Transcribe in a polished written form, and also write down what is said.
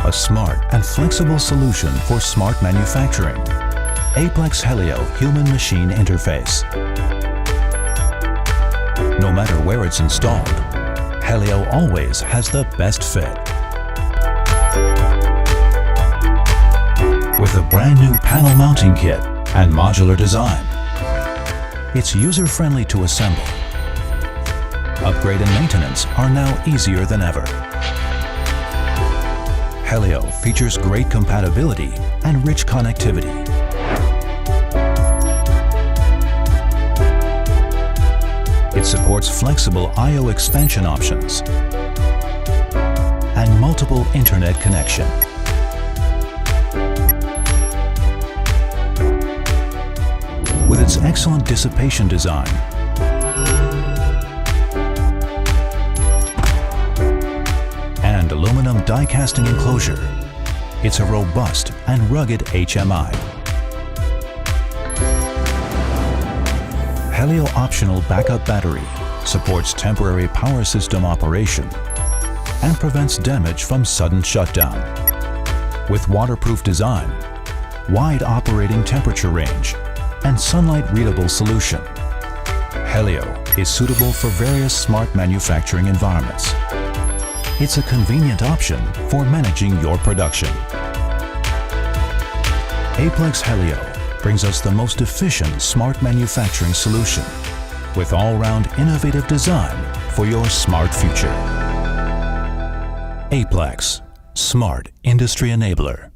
a smart and flexible solution for smart manufacturing. APLEX HELIO Human-Machine Interface. No matter where it's installed, HELIO always has the best fit. With a brand new panel mounting kit and modular design, it's user-friendly to assemble. Upgrade and maintenance are now easier than ever. HELIO features great compatibility and rich connectivity. It supports flexible I/O expansion options and multiple internet connection. With its excellent dissipation design, and aluminum die casting enclosure, it's a robust and rugged HMI. HELIO optional backup battery supports temporary power system operation and prevents damage from sudden shutdown. With waterproof design, wide operating temperature range, and sunlight-readable solution, HELIO is suitable for various smart manufacturing environments. It's a convenient option for managing your production. APLEX HELIO brings us the most efficient smart manufacturing solution with all-round innovative design for your smart future. APLEX, Smart Industry Enabler.